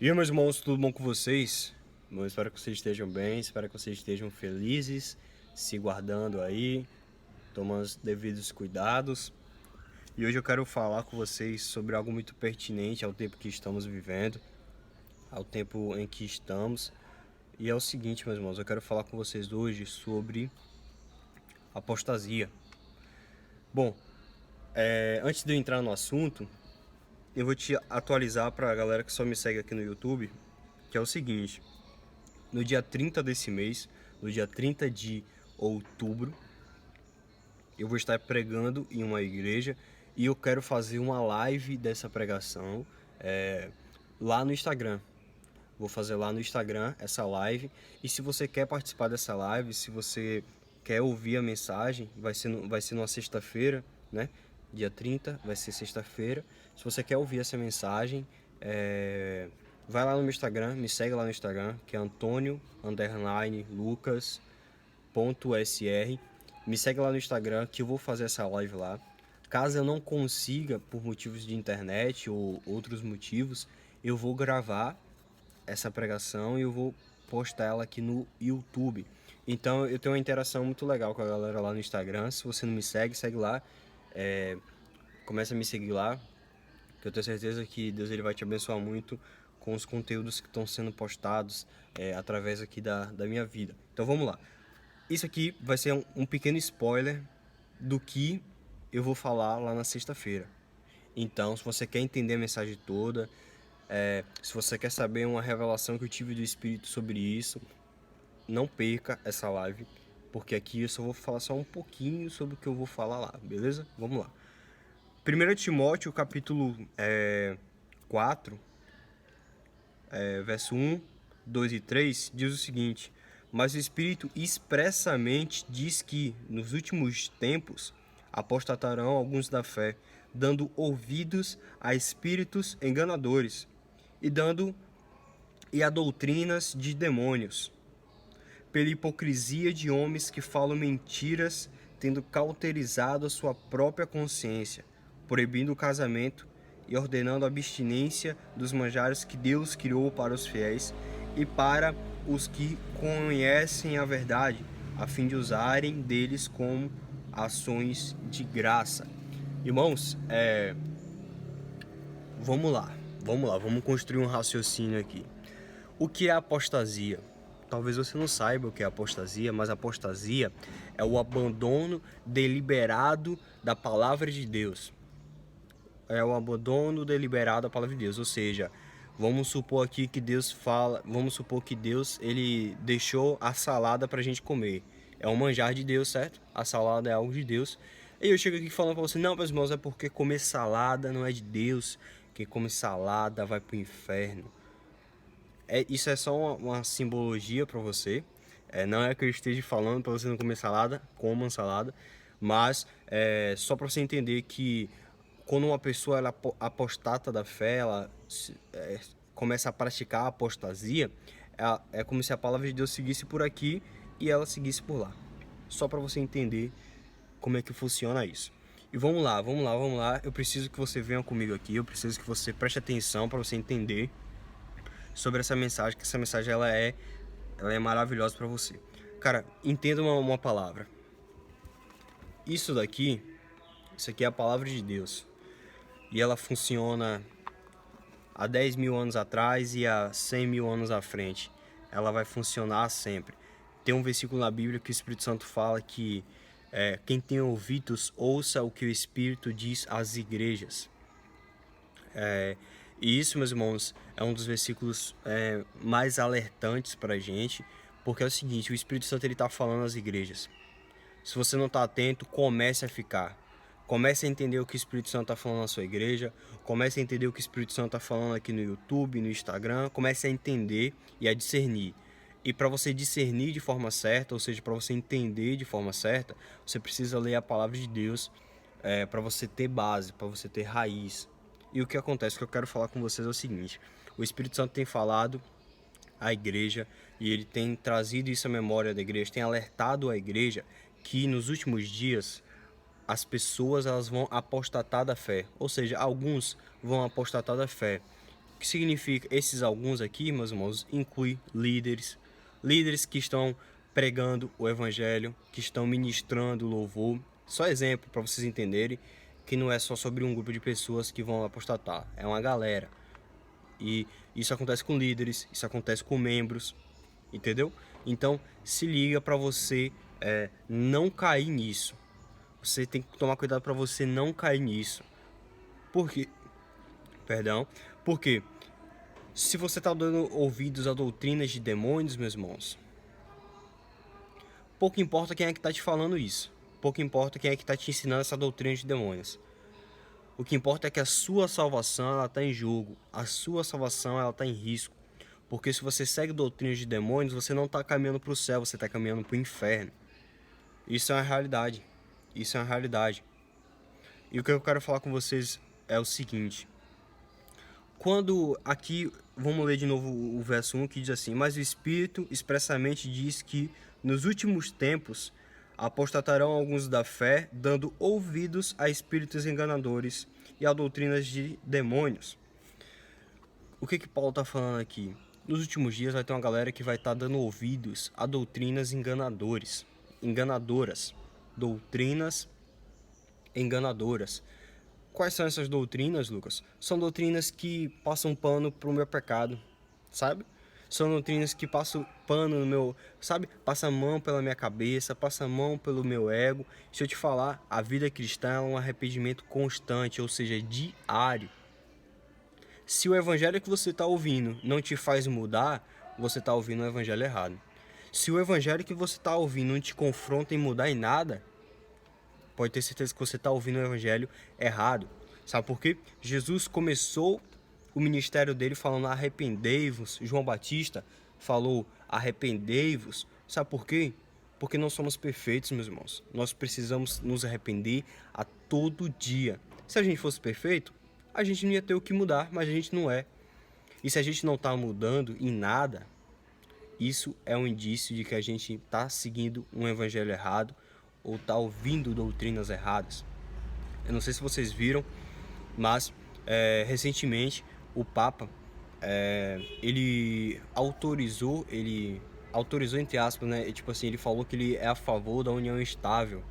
E aí, meus irmãos, tudo bom com vocês? Bom, espero que vocês estejam bem, espero que vocês estejam felizes, se guardando aí, tomando os devidos cuidados. E hoje eu quero falar com vocês sobre algo muito pertinente ao tempo que estamos vivendo, ao tempo em que estamos. E é o seguinte, meus irmãos, eu quero falar com vocês hoje sobre apostasia. Bom, antes de eu entrar no assunto, eu vou te atualizar para a galera que só me segue aqui no YouTube, que é o seguinte: no dia 30 desse mês, no dia 30 de outubro, eu vou estar pregando em uma igreja e eu quero fazer uma live dessa pregação lá no Instagram. Vou fazer lá no Instagram essa live, e se você quer participar dessa live, se você quer ouvir a mensagem, vai ser numa sexta-feira, né? Dia 30, vai ser sexta-feira. Se você quer ouvir essa mensagem, vai lá no meu Instagram, me segue lá no Instagram, que é Antonio_Lucas.sr. Me segue lá no Instagram que eu vou fazer essa live lá. Caso eu não consiga, por motivos de internet ou outros motivos, eu vou gravar essa pregação e eu vou postar ela aqui no YouTube. Então eu tenho uma interação muito legal com a galera lá no Instagram. Se você não me segue, segue lá. Começa a me seguir lá, que eu tenho certeza que Deus ele vai te abençoar muito com os conteúdos que estão sendo postados através aqui da minha vida. Então vamos lá. Isso aqui vai ser um pequeno spoiler do que eu vou falar lá na sexta-feira. Então, se você quer entender a mensagem toda, se você quer saber uma revelação que eu tive do Espírito sobre isso, não perca essa live, porque aqui eu só vou falar só um pouquinho sobre o que eu vou falar lá, beleza? Vamos lá. 1 Timóteo, capítulo 4, verso 1, 2 e 3, diz o seguinte: mas o Espírito expressamente diz que, nos últimos tempos, apostatarão alguns da fé, dando ouvidos a espíritos enganadores e a doutrinas de demônios, pela hipocrisia de homens que falam mentiras, tendo cauterizado a sua própria consciência, proibindo o casamento e ordenando a abstinência dos manjares que Deus criou para os fiéis e para os que conhecem a verdade, a fim de usarem deles como ações de graça. Irmãos, vamos construir um raciocínio aqui. O que é apostasia? Talvez você não saiba o que é apostasia, mas apostasia é o abandono deliberado da palavra de Deus. É o abandono deliberado da palavra de Deus, ou seja, vamos supor aqui que Deus ele deixou a salada pra gente comer. É um manjar de Deus, certo? A salada é algo de Deus. E eu chego aqui falando pra você: não, meus irmãos, é porque comer salada não é de Deus. Quem come salada vai pro inferno. Isso é só uma simbologia para você. Não é que eu esteja falando para você não comer salada, coma salada, mas só para você entender que quando uma pessoa ela apostata da fé, ela começa a praticar a apostasia, é como se a palavra de Deus seguisse por aqui e ela seguisse por lá. Só para você entender como é que funciona isso. E vamos lá. Eu preciso que você venha comigo aqui, eu preciso que você preste atenção para você entender sobre essa mensagem, que essa mensagem ela é maravilhosa para você. Cara, entenda uma palavra. Isso aqui é a palavra de Deus. E ela funciona há 10 mil anos atrás e há 100 mil anos à frente. Ela vai funcionar sempre. Tem um versículo na Bíblia que o Espírito Santo fala que quem tem ouvidos, ouça o que o Espírito diz às igrejas. E isso, meus irmãos, é um dos versículos mais alertantes para a gente, porque é o seguinte: o Espírito Santo está falando às igrejas. Se você não está atento, comece a ficar. Comece a entender o que o Espírito Santo está falando na sua igreja. Comece a entender o que o Espírito Santo está falando aqui no YouTube, no Instagram. Comece a entender e a discernir. E para você discernir de forma certa, ou seja, para você entender de forma certa, você precisa ler a palavra de Deus para você ter base, para você ter raiz. E o que acontece, que eu quero falar com vocês é o seguinte: o Espírito Santo tem falado à igreja e ele tem trazido isso à memória da igreja, tem alertado a igreja que nos últimos dias as pessoas elas vão apostatar da fé, ou seja, alguns vão apostatar da fé. O que significa esses alguns aqui, meus irmãos? Inclui líderes que estão pregando o evangelho, que estão ministrando louvor. Só exemplo para vocês entenderem que não é só sobre um grupo de pessoas que vão apostatar, é uma galera. E isso acontece com líderes, isso acontece com membros, entendeu? Então se liga para você não cair nisso. Você tem que tomar cuidado para você não cair nisso. Por quê? Perdão. Porque se você está dando ouvidos a doutrinas de demônios, meus irmãos, pouco importa quem é que está te falando isso. Pouco importa quem é que está te ensinando essa doutrina de demônios. O que importa é que a sua salvação está em jogo. A sua salvação está em risco. Porque se você segue doutrinas de demônios, você não está caminhando para o céu, você está caminhando para o inferno. Isso é uma realidade. Isso é uma realidade. E o que eu quero falar com vocês é o seguinte. Quando aqui, vamos ler de novo o verso 1 que diz assim: mas o Espírito expressamente diz que nos últimos tempos apostatarão alguns da fé, dando ouvidos a espíritos enganadores e a doutrinas de demônios. O que Paulo está falando aqui? Nos últimos dias vai ter uma galera que vai estar dando ouvidos a doutrinas enganadoras. Doutrinas enganadoras. Quais são essas doutrinas, Lucas? São doutrinas que passam pano pro meu pecado, sabe? São doutrinas que passam pano no meu, sabe? Passa a mão pela minha cabeça, passa a mão pelo meu ego. Se eu te falar, a vida cristã é um arrependimento constante, ou seja, diário. Se o evangelho que você está ouvindo não te faz mudar, você está ouvindo o evangelho errado. Se o evangelho que você está ouvindo não te confronta em mudar em nada, pode ter certeza que você está ouvindo o evangelho errado. Sabe por quê? Jesus começou o ministério dele falando arrependei-vos. João Batista falou arrependei-vos. Sabe por quê? Porque não somos perfeitos, meus irmãos. Nós precisamos nos arrepender a todo dia. Se a gente fosse perfeito, a gente não ia ter o que mudar, mas a gente não é. E se a gente não está mudando em nada, isso é um indício de que a gente está seguindo um evangelho errado ou está ouvindo doutrinas erradas. Eu não sei se vocês viram, mas recentemente o Papa ele autorizou entre aspas, né? Tipo assim, ele falou que ele é a favor da união estável.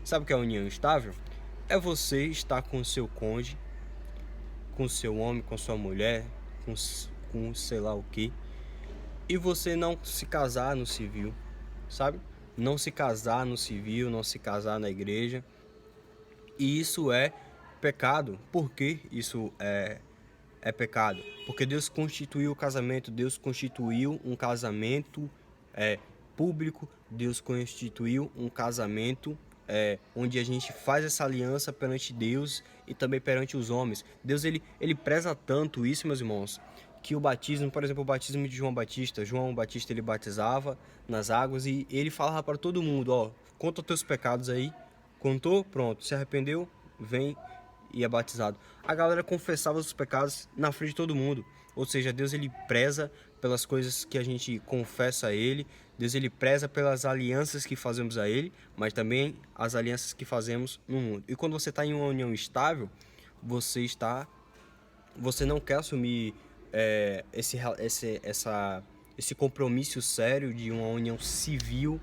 Sabe o que é a união estável? É você estar com o seu cônjuge, com o seu homem, com sua mulher, com sei lá o que, e você não se casar no civil, sabe? Não se casar no civil, não se casar na igreja. E isso é pecado. Por que isso é pecado? Porque Deus constituiu o casamento, Deus constituiu um casamento público, Deus constituiu um casamento onde a gente faz essa aliança perante Deus e também perante os homens. Deus ele preza tanto isso, meus irmãos, que o batismo, por exemplo, o batismo de João Batista, ele batizava nas águas e ele falava para todo mundo, ó, conta os teus pecados aí, contou, pronto, se arrependeu, vem e é batizado. A galera confessava os pecados na frente de todo mundo, ou seja, Deus ele preza pelas coisas que a gente confessa a ele, Deus ele preza pelas alianças que fazemos a ele, mas também as alianças que fazemos no mundo. E quando você está em uma união estável, você não quer assumir esse compromisso sério de uma união civil,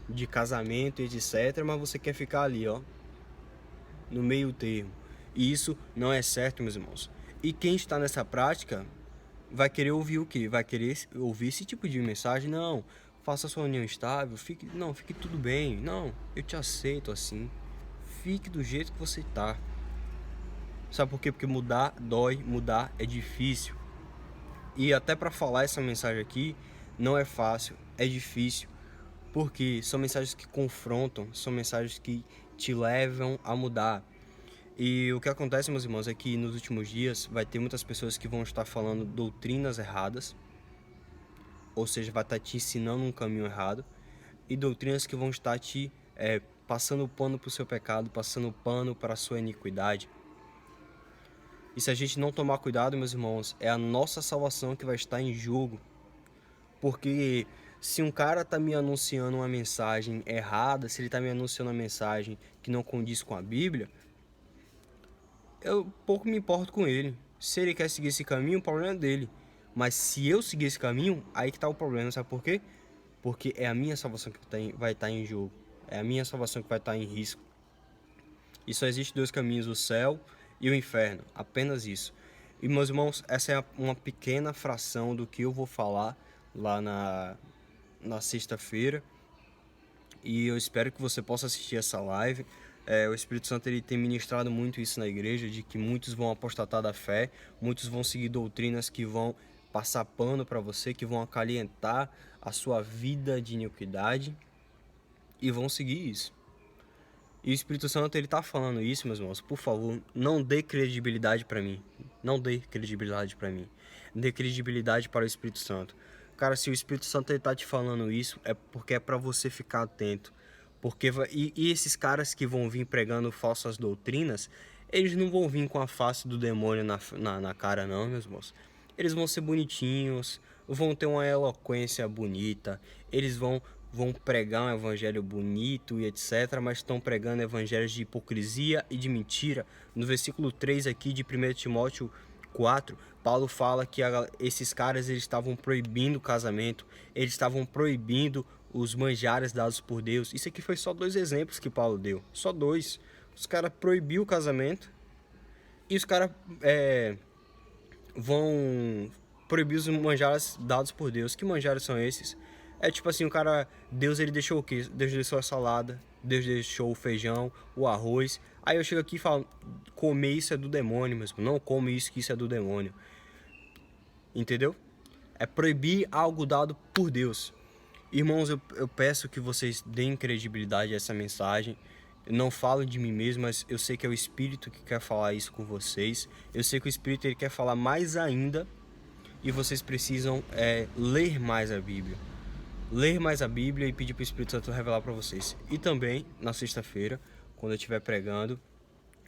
de casamento, etc. Mas você quer ficar ali, ó, no meio termo. E isso não é certo, meus irmãos. E quem está nessa prática vai querer ouvir o quê? Vai querer ouvir esse tipo de mensagem? Não, faça sua união estável, fique tudo bem. Não, eu te aceito assim. Fique do jeito que você tá. Sabe por quê? Porque mudar dói, mudar é difícil. E até para falar essa mensagem aqui, não é fácil, é difícil, porque são mensagens que confrontam, são mensagens que te levam a mudar. E o que acontece, meus irmãos, é que nos últimos dias vai ter muitas pessoas que vão estar falando doutrinas erradas, ou seja, vai estar te ensinando um caminho errado, e doutrinas que vão estar te passando pano para o seu pecado, passando pano para a sua iniquidade. E se a gente não tomar cuidado, meus irmãos, é a nossa salvação que vai estar em jogo. Porque se um cara está me anunciando uma mensagem errada, se ele está me anunciando uma mensagem que não condiz com a Bíblia, eu pouco me importo com ele. Se ele quer seguir esse caminho, o problema é dele. Mas se eu seguir esse caminho, aí que tá o problema, sabe por quê? Porque é a minha salvação que vai estar em jogo. É a minha salvação que vai estar em risco. E só existe dois caminhos, o céu e o inferno. Apenas isso. E, meus irmãos, essa é uma pequena fração do que eu vou falar lá na sexta-feira. E eu espero que você possa assistir essa live. O Espírito Santo ele tem ministrado muito isso na igreja, de que muitos vão apostatar da fé, muitos vão seguir doutrinas que vão passar pano para você, que vão acalentar a sua vida de iniquidade e vão seguir isso. E o Espírito Santo ele tá falando isso, meus irmãos. Por favor, não dê credibilidade para mim. Não dê credibilidade para mim. Dê credibilidade para o Espírito Santo. Cara, se o Espírito Santo ele tá te falando isso, é porque é para você ficar atento. Porque e esses caras que vão vir pregando falsas doutrinas, eles não vão vir com a face do demônio na cara, não, meus irmãos. Eles vão ser bonitinhos, vão ter uma eloquência bonita, eles vão pregar um evangelho bonito e etc, mas estão pregando evangelhos de hipocrisia e de mentira. No versículo 3 aqui de 1 Timóteo 4, Paulo fala que esses caras eles estavam proibindo o casamento, eles estavam proibindo os manjares dados por Deus. Isso aqui foi só 2 exemplos que Paulo deu, só 2. Os caras proibiram o casamento e os caras vão proibir os manjares dados por Deus. Que manjares são esses? É tipo assim, o cara, Deus ele deixou o quê? Deus deixou a salada, Deus deixou o feijão, o arroz. Aí eu chego aqui e falo, comer isso é do demônio mesmo. Não come isso, que isso é do demônio. Entendeu? É proibir algo dado por Deus. Irmãos, eu peço que vocês deem credibilidade a essa mensagem. Eu não falo de mim mesmo, mas eu sei que é o Espírito que quer falar isso com vocês. Eu sei que o Espírito ele quer falar mais ainda. E vocês precisam ler mais a Bíblia. Ler mais a Bíblia e pedir para o Espírito Santo revelar para vocês. E também, na sexta-feira, quando eu estiver pregando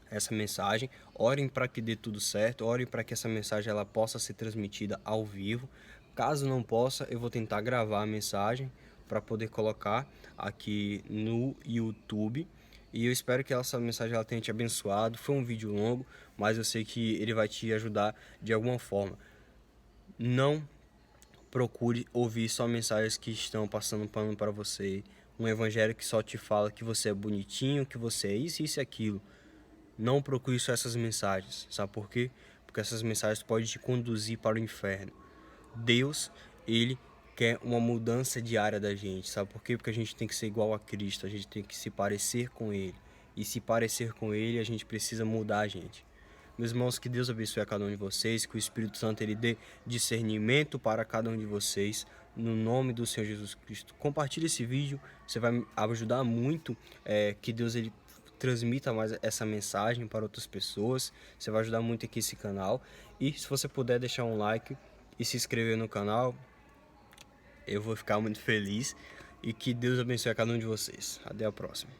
essa mensagem, orem para que dê tudo certo, orem para que essa mensagem ela possa ser transmitida ao vivo. Caso não possa, eu vou tentar gravar a mensagem para poder colocar aqui no YouTube. E eu espero que essa mensagem ela tenha te abençoado. Foi um vídeo longo, mas eu sei que ele vai te ajudar de alguma forma. Não procure ouvir só mensagens que estão passando pano para você. Um evangelho que só te fala que você é bonitinho, que você é isso, isso e aquilo. Não procure só essas mensagens. Sabe por quê? Porque essas mensagens podem te conduzir para o inferno. Deus, ele quer uma mudança diária da gente. Sabe por quê? Porque a gente tem que ser igual a Cristo. A gente tem que se parecer com ele. E se parecer com ele, a gente precisa mudar a gente. Meus irmãos, que Deus abençoe a cada um de vocês, que o Espírito Santo ele dê discernimento para cada um de vocês, no nome do Senhor Jesus Cristo. Compartilhe esse vídeo, você vai me ajudar muito, que Deus ele transmita mais essa mensagem para outras pessoas, você vai ajudar muito aqui esse canal. E se você puder deixar um like e se inscrever no canal, eu vou ficar muito feliz. E que Deus abençoe a cada um de vocês. Até a próxima.